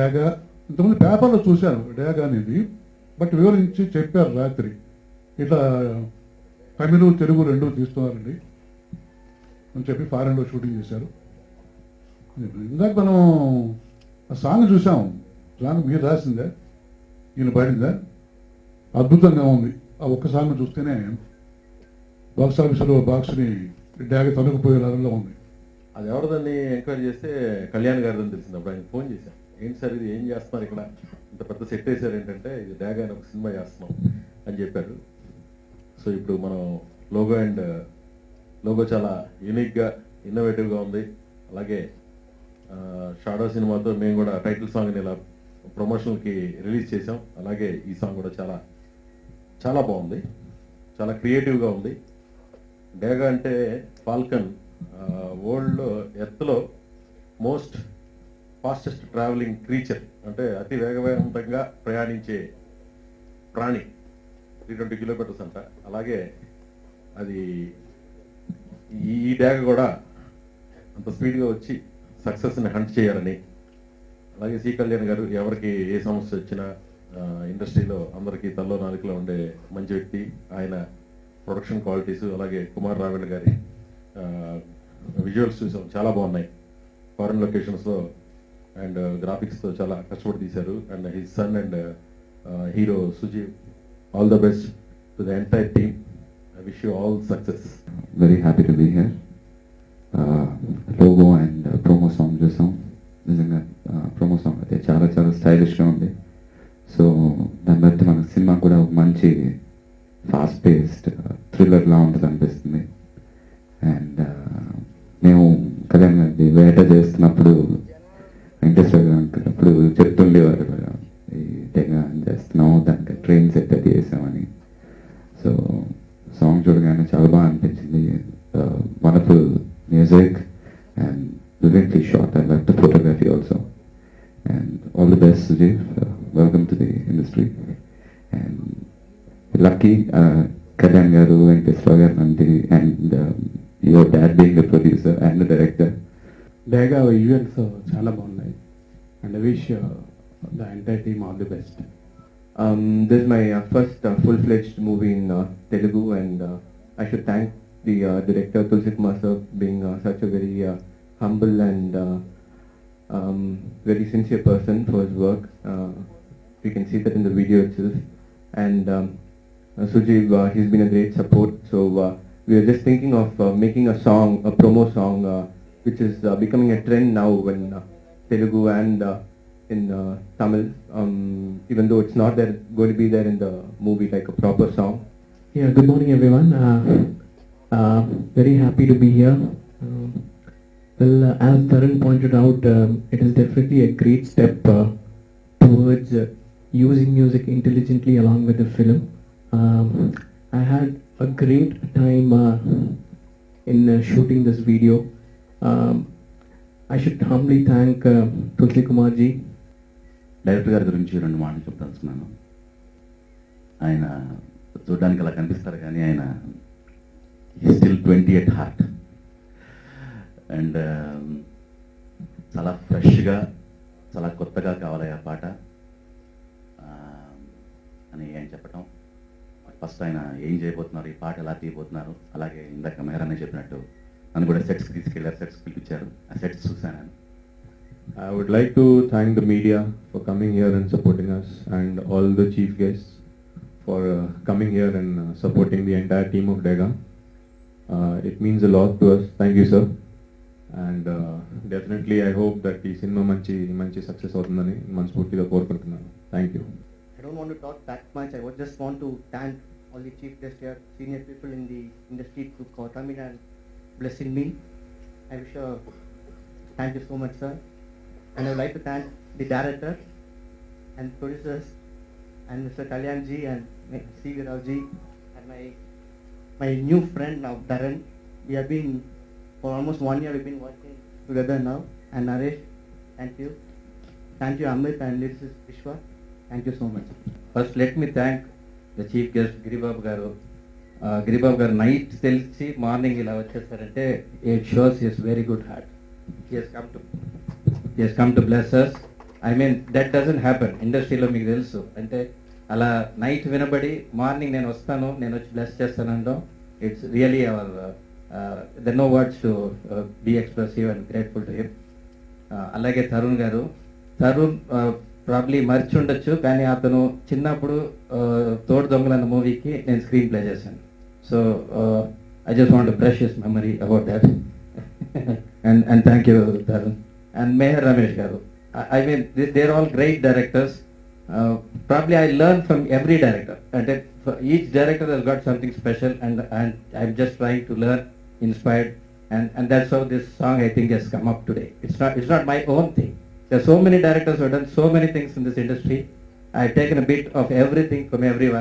డేగా ఇంతకుముందు పేపర్లో చూశాను డేగా అనేది, బట్ వివరించి చెప్పారు రాత్రి ఇట్లా తమిళ తెలుగు రెండు తీస్తున్నారండి అని చెప్పి ఫారెన్లో షూటింగ్ చేశారు. ఇందాక మనం ఆ సాంగ్ చూసాం. సాంగ్ మీరు రాసిందా, ఈయన పాడిందా? అద్భుతంగా ఉంది. ఆ ఒక్క సాంగ్ చూస్తేనే బాక్స్ ఆఫీసులో బాక్స్ని డ్యాగ తనుకుపోయే లెవెల్లో ఉంది. అది ఎవరిదని ఎంక్వైరీ చేస్తే కళ్యాణ్ గారిదని తెలిసింది. అప్పుడు ఆయన ఫోన్ చేశాను, ఏంటి సార్ ఇది ఏం చేస్తున్నారు ఇక్కడ, ఇంత పెద్ద సెట్ వేసారు ఏంటంటే, ఇది డ్యాగ అని ఒక సినిమా చేస్తున్నాం అని చెప్పారు. సో ఇప్పుడు మనం లోగో చాలా యూనిక్గా ఇన్నోవేటివ్గా ఉంది. అలాగే షాడో సినిమాతో మేము కూడా టైటిల్ సాంగ్ని ఇలా ప్రమోషన్కి రిలీజ్ చేసాం. అలాగే ఈ సాంగ్ కూడా చాలా చాలా బాగుంది, చాలా క్రియేటివ్గా ఉంది. డేగా అంటే ఫాల్కన్, వరల్డ్లో ఎర్త్లో మోస్ట్ ఫాస్టెస్ట్ ట్రావెలింగ్ క్రీచర్, అంటే అతి వేగవంతంగా ప్రయాణించే ప్రాణి, 320 కిలోమీటర్స్ అంట. అలాగే అది ఈ డేగ కూడా అంత స్పీడ్గా వచ్చి సక్సెస్ని హంట్ చేయాలని. అలాగే సి కళ్యాణ్ గారు ఎవరికి ఏ సమస్య వచ్చినా ఇండస్ట్రీలో అందరికీ తల్లో నాలుకలో ఉండే మంచి వ్యక్తి. ఆయన ప్రొడక్షన్ క్వాలిటీస్, అలాగే కుమార్ రావెల్ గారి విజువల్స్ చూసాం, చాలా బాగున్నాయి. ఫారెన్ లొకేషన్స్లో అండ్ గ్రాఫిక్స్తో చాలా కష్టపడి తీశారు. And his son and hero Sujeev, all the best to the entire team. I wish you all success. Very happy to be here. Logo and promo song చూసాం. నిజంగా ప్రోమో సాంగ్ అయితే చాలా చాలా స్టైలిష్గా ఉంది. సో దాన్ని బట్టి మన సినిమా కూడా ఒక మంచి ఫాస్ట్ పేస్డ్ థ్రిల్లర్లా ఉంటుంది అనిపిస్తుంది. అండ్ మేము కళ్యాణ్ గారి వేట చేస్తున్నప్పుడు వెంకటేశ్వర గారు అప్పుడు చెప్తుండేవారు, ఈ తెగ చేస్తున్నాము, దానికి ట్రైన్ సెట్ అది చేసామని. సో సాంగ్ చూడగానే చాలా బాగా అనిపించింది. Wonderful music and brilliantly shot. I like the photography also. And all the best, Sujeev. Welcome to the industry. And lucky, Kalyan Garu, Venkateswara Garu, and your dad being the producer and the director. Dega events chala bagunnai, and I wish the entire team all the best. This is my first full-fledged movie in Telugu, and I should thank the director Tulsi Kumar sir, being such a very humble and very sincere person for his work. We can see that in the video itself. And Sujeev, he's been a great support. So we are just thinking of making a song, a promo song, which is becoming a trend now in Telugu and in Tamil. Even though it's not there, going to be there in the movie like a proper song. Yeah, good morning everyone. Very happy to be here. Well, as Tarun pointed out, it is definitely a great step towards using music intelligently along with the film. I had a great time in shooting this video. I should humbly thank Tulsi Kumar ji. Director గారి గురించి 2 మాటలు చెప్తాను. ఆయన చూడడానికి అలా కనిపిస్తారు కానీ ఆయన స్టిల్ 20 at heart. అండ్ చాలా ఫ్రెష్గా, చాలా కొత్తగా కావాలి ఆ పాట అని ఆయన చెప్పటం. ఫస్ట్ ఆయన ఏం చేయబోతున్నారు, ఈ పాట ఎలా తీయబోతున్నారు, అలాగే ఇందాక మెహరానే చెప్పినట్టు నన్ను కూడా సెట్స్కి తీసుకెళ్ళారు, సెట్స్కి పిలిపించారు. ఆ సెట్స్ చూశాను. I would like to thank the media for coming here and supporting us, and all the chief guests for coming here and supporting the entire team of Dega. It means a lot to us. Thank you, sir. And definitely I hope that ఈ cinema మంచి success అవుతుందని మనస్ఫూర్తిగా కోరుకుంటున్నాను. Thank you. I don't want to talk that much. I would just want to thank all the chief guests here, senior people in the industry who coming and blessing me. I wish thank you so much, sir. And I would like to thank the director and producers and Mr. Kalyan ji and C. Viraj ji and my new friend now, Darren. We have been for almost 1 year. We've been working together now. And Naresh, thank you. Thank you, Amit, and this is Vishwa. Thank you so much. First, let me thank the chief guest, Giribab Garu. Giribab Garu night తెలిసి morning ఇలా వచ్చేసారంటే it shows his very good heart. He has come to bless us. I mean that doesn't happen ఇండస్ట్రీలో, మీకు తెలుసు. అంటే అలా night వినబడి morning నేను వస్తాను, నేను వచ్చి బ్లెస్ చేస్తానంటాం. It's really our there no words to be expressive and grateful to him. అలాగే తరుణ్ గారు, తరుణ్ ప్రాబ్లీ మర్చి ఉండొచ్చు, కానీ అతను చిన్నప్పుడు తోడు దొంగలు అన్న మూవీకి నేను స్క్రీన్ ప్లే చేశాను. So I just want brush his memory about that. And thank you Tarun. And may her Ramesh గారు, I mean, they're all great directors. Probably I learn from every director. And each director has got something special, and I'm just trying to learn, inspired, and that's how this song I think has come up today. It's not my own thing. There are so many directors who have done so many things in this industry. I've taken a bit of everything from everyone.